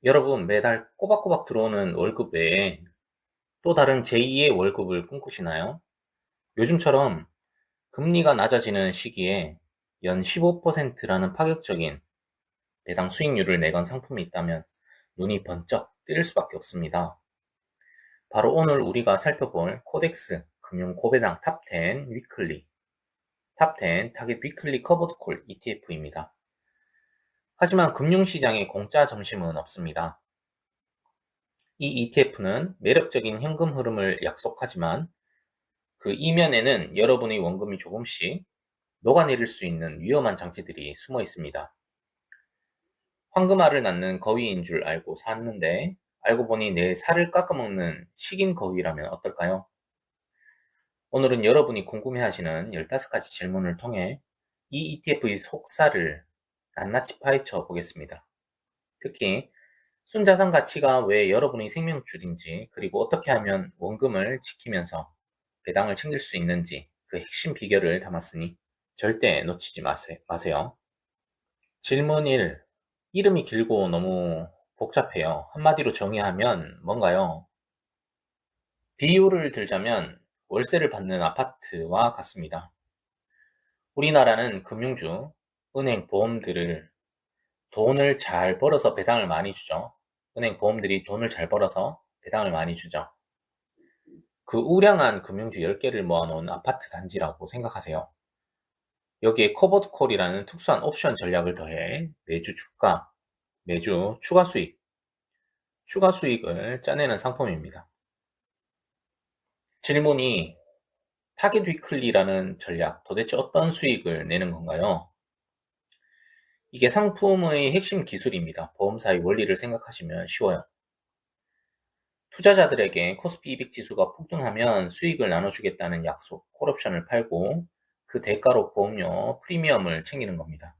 여러분, 매달 꼬박꼬박 들어오는 월급 외에 또 다른 제2의 월급을 꿈꾸시나요? 요즘처럼 금리가 낮아지는 시기에 연 15%라는 파격적인 배당 수익률을 내건 상품이 있다면 눈이 번쩍 뜨일 수밖에 없습니다. 바로 오늘 우리가 살펴볼 코덱스 금융 고배당 탑10 위클리, 탑10 타겟 위클리 커버드 콜 ETF입니다. 하지만 금융시장에 공짜 점심은 없습니다. 이 ETF는 매력적인 현금 흐름을 약속하지만 그 이면에는 여러분의 원금이 조금씩 녹아내릴 수 있는 위험한 장치들이 숨어 있습니다. 황금알을 낳는 거위인 줄 알고 샀는데 알고 보니 내 살을 깎아먹는 식인 거위라면 어떨까요? 오늘은 여러분이 궁금해하시는 15가지 질문을 통해 이 ETF의 속살을 낱낱이 파헤쳐 보겠습니다. 특히 순자산 가치가 왜 여러분의 생명줄인지, 그리고 어떻게 하면 원금을 지키면서 배당을 챙길 수 있는지 그 핵심 비결을 담았으니 절대 놓치지 마세요. 질문 1. 이름이 길고 너무 복잡해요. 한마디로 정의하면 뭔가요? 비유를 들자면 월세를 받는 아파트와 같습니다. 우리나라는 금융주, 은행, 보험들을 돈을 잘 벌어서 배당을 많이 주죠. 은행, 보험들이 돈을 잘 벌어서 배당을 많이 주죠. 그 우량한 금융주 10개를 모아놓은 아파트 단지라고 생각하세요. 여기에 커버드 콜이라는 특수한 옵션 전략을 더해 매주 주가, 매주 추가 수익을 짜내는 상품입니다. 질문이 타겟 위클리라는 전략, 도대체 어떤 수익을 내는 건가요? 이게 상품의 핵심 기술입니다. 보험사의 원리를 생각하시면 쉬워요. 투자자들에게 코스피 200 지수가 폭등하면 수익을 나눠주겠다는 약속, 콜옵션을 팔고 그 대가로 보험료 프리미엄을 챙기는 겁니다.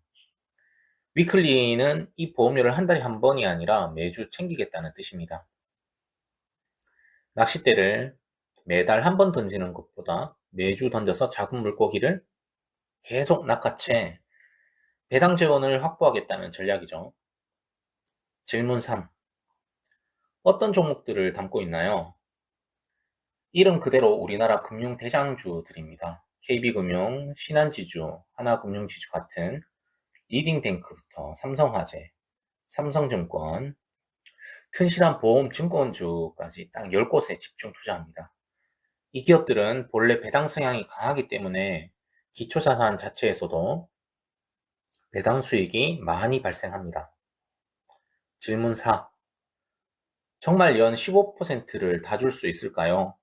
위클리는 이 보험료를 한 달에 한 번이 아니라 매주 챙기겠다는 뜻입니다. 낚싯대를 매달 한 번 던지는 것보다 매주 던져서 작은 물고기를 계속 낚아채 배당 재원을 확보하겠다는 전략이죠. 질문 3. 어떤 종목들을 담고 있나요? 이름 그대로 우리나라 금융 대장주들입니다. KB금융, 신한지주, 하나금융지주 같은 리딩뱅크부터 삼성화재, 삼성증권, 튼실한 보험 증권주까지 딱 10곳에 집중 투자합니다. 이 기업들은 본래 배당 성향이 강하기 때문에 기초자산 자체에서도 배당 수익이 많이 발생합니다. 질문 4. 정말 연 15%를 다 줄 수 있을까요?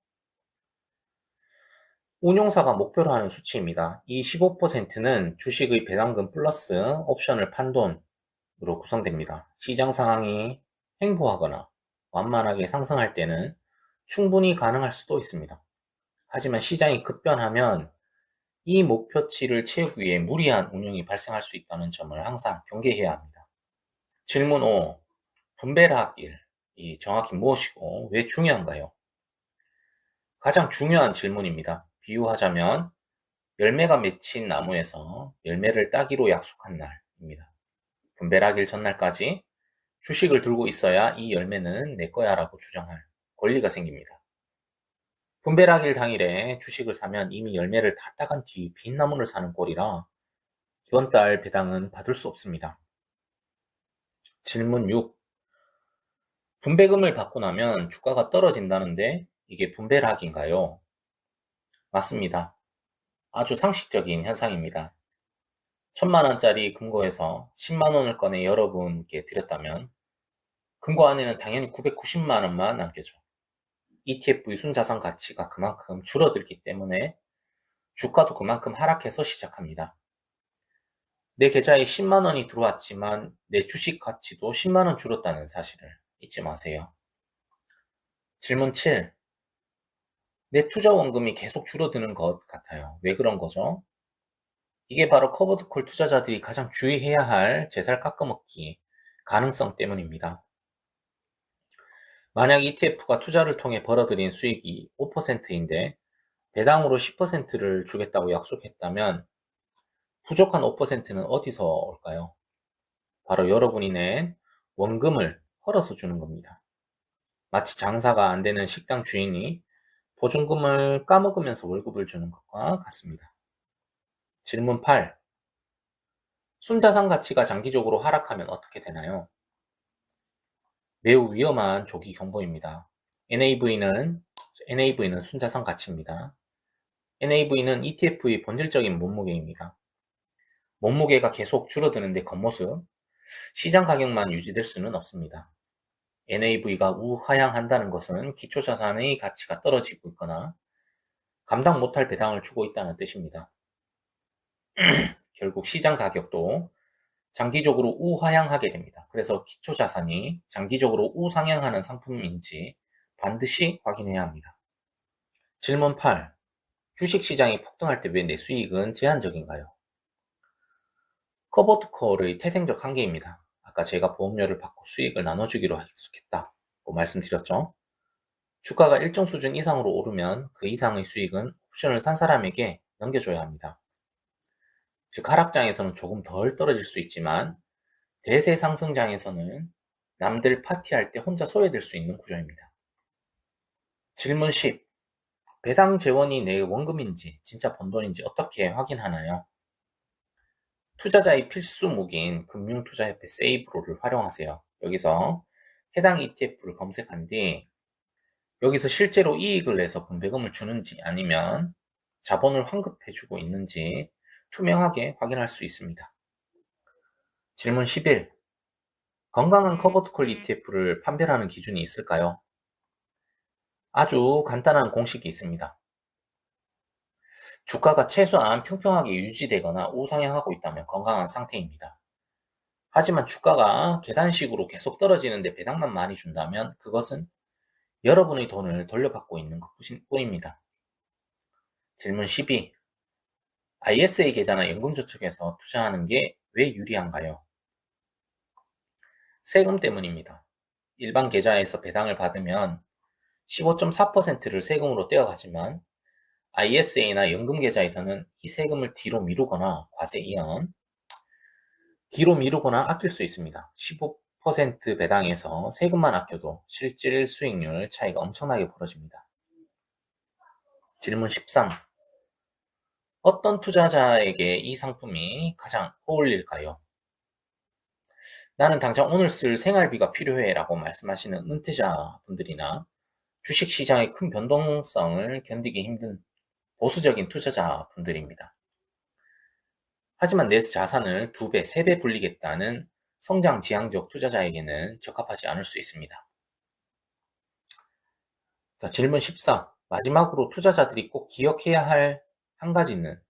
운용사가 목표로 하는 수치입니다. 이 15%는 주식의 배당금 플러스 옵션을 판 돈으로 구성됩니다. 시장 상황이 횡보하거나 완만하게 상승할 때는 충분히 가능할 수도 있습니다. 하지만 시장이 급변하면 이 목표치를 채우기 위해 무리한 운용이 발생할 수 있다는 점을 항상 경계해야 합니다. 질문 5. 분배락일이 정확히 무엇이고 왜 중요한가요? 가장 중요한 질문입니다. 비유하자면 열매가 맺힌 나무에서 열매를 따기로 약속한 날입니다. 분배락일 전날까지 주식을 들고 있어야 이 열매는 내 거야 라고 주장할 권리가 생깁니다. 분배락일 당일에 주식을 사면 이미 열매를 다 따간 뒤 빈 나무를 사는 꼴이라 이번 달 배당은 받을 수 없습니다. 질문 6. 분배금을 받고 나면 주가가 떨어진다는데 이게 분배락인가요? 맞습니다. 아주 상식적인 현상입니다. 1000만원짜리 금고에서 10만원을 꺼내 여러분께 드렸다면 금고 안에는 당연히 990만원만 남겠죠. ETF의 순자산 가치가 그만큼 줄어들기 때문에 주가도 그만큼 하락해서 시작합니다. 내 계좌에 10만원이 들어왔지만 내 주식 가치도 10만원 줄었다는 사실을 잊지 마세요. 질문 7. 내 투자 원금이 계속 줄어드는 것 같아요. 왜 그런 거죠? 이게 바로 커버드콜 투자자들이 가장 주의해야 할 제살 깎아먹기 가능성 때문입니다. 만약 ETF가 투자를 통해 벌어들인 수익이 5%인데 배당으로 10%를 주겠다고 약속했다면 부족한 5%는 어디서 올까요? 바로 여러분이 낸 원금을 헐어서 주는 겁니다. 마치 장사가 안 되는 식당 주인이 보증금을 까먹으면서 월급을 주는 것과 같습니다. 질문 8. 순자산 가치가 장기적으로 하락하면 어떻게 되나요? 매우 위험한 조기 경보입니다. NAV는 순자산 가치입니다. NAV는 ETF의 본질적인 몸무게입니다. 몸무게가 계속 줄어드는데 겉모습, 시장 가격만 유지될 수는 없습니다. NAV가 우하향한다는 것은 기초자산의 가치가 떨어지고 있거나 감당 못할 배당을 주고 있다는 뜻입니다. 결국 시장 가격도 장기적으로 우하향하게 됩니다. 그래서 기초자산이 장기적으로 우상향하는 상품인지 반드시 확인해야 합니다. 질문 8. 주식시장이 폭등할 때 왜 내 수익은 제한적인가요? 커버투콜의 태생적 한계입니다. 아까 제가 보험료를 받고 수익을 나눠주기로 약속했다고 말씀드렸죠. 주가가 일정 수준 이상으로 오르면 그 이상의 수익은 옵션을 산 사람에게 넘겨줘야 합니다. 즉 하락장에서는 조금 덜 떨어질 수 있지만 대세 상승장에서는 남들 파티할 때 혼자 소외될 수 있는 구조입니다. 질문 10. 배당 재원이 내 원금인지 진짜 번 돈인지 어떻게 확인하나요? 투자자의 필수 무기인 금융투자협회 세이브로를 활용하세요. 여기서 해당 ETF를 검색한 뒤 여기서 실제로 이익을 내서 분배금을 주는지 아니면 자본을 환급해주고 있는지 투명하게 확인할 수 있습니다. 질문 11. 건강한 커버투콜 ETF를 판별하는 기준이 있을까요? 아주 간단한 공식이 있습니다. 주가가 최소한 평평하게 유지되거나 우상향하고 있다면 건강한 상태입니다. 하지만 주가가 계단식으로 계속 떨어지는데 배당만 많이 준다면 그것은 여러분의 돈을 돌려받고 있는 것뿐입니다. 질문 12. ISA 계좌나 연금저축에서 투자하는 게 왜 유리한가요? 세금 때문입니다. 일반 계좌에서 배당을 받으면 15.4%를 세금으로 떼어가지만 ISA나 연금 계좌에서는 이 세금을 뒤로 미루거나 과세 이연, 뒤로 미루거나 아낄 수 있습니다. 15% 배당에서 세금만 아껴도 실질 수익률 차이가 엄청나게 벌어집니다. 질문 13. 어떤 투자자에게 이 상품이 가장 어울릴까요? 나는 당장 오늘 쓸 생활비가 필요해 라고 말씀하시는 은퇴자 분들이나 주식시장의 큰 변동성을 견디기 힘든 보수적인 투자자 분들입니다. 하지만 내 자산을 2배, 3배 불리겠다는 성장 지향적 투자자에게는 적합하지 않을 수 있습니다. 자, 질문 14. 마지막으로 투자자들이 꼭 기억해야 할 한 가지는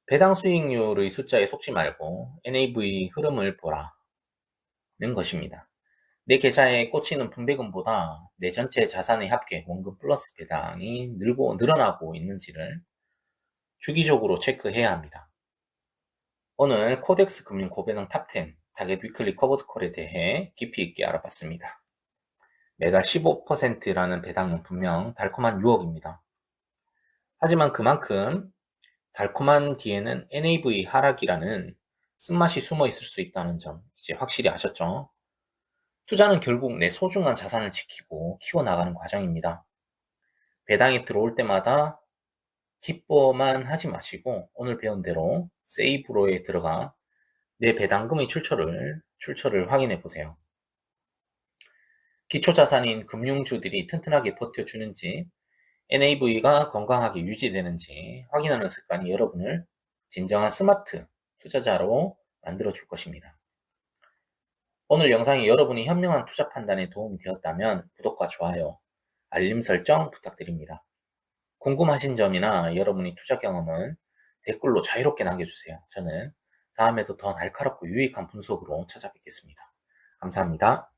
배당 수익률의 숫자에 속지 말고 NAV 흐름을 보라는 것입니다. 내 계좌에 꽂히는 분배금보다 내 전체 자산의 합계 원금 플러스 배당이 늘어나고 있는지를 주기적으로 체크해야 합니다. 오늘 코덱스 금융 고배당 탑10 타겟 위클리 커버드 콜에 대해 깊이 있게 알아봤습니다. 매달 15%라는 배당은 분명 달콤한 유혹입니다. 하지만 그만큼 달콤한 뒤에는 NAV 하락이라는 쓴맛이 숨어 있을 수 있다는 점 이제 확실히 아셨죠? 투자는 결국 내 소중한 자산을 지키고 키워나가는 과정입니다. 배당이 들어올 때마다 기뻐만 하지 마시고 오늘 배운 대로 세이브로에 들어가 내 배당금의 출처를 확인해 보세요. 기초자산인 금융주들이 튼튼하게 버텨주는지 NAV가 건강하게 유지되는지 확인하는 습관이 여러분을 진정한 스마트 투자자로 만들어 줄 것입니다. 오늘 영상이 여러분이 현명한 투자 판단에 도움이 되었다면 구독과 좋아요, 알림 설정 부탁드립니다. 궁금하신 점이나 여러분의 투자 경험은 댓글로 자유롭게 남겨주세요. 저는 다음에도 더 날카롭고 유익한 분석으로 찾아뵙겠습니다. 감사합니다.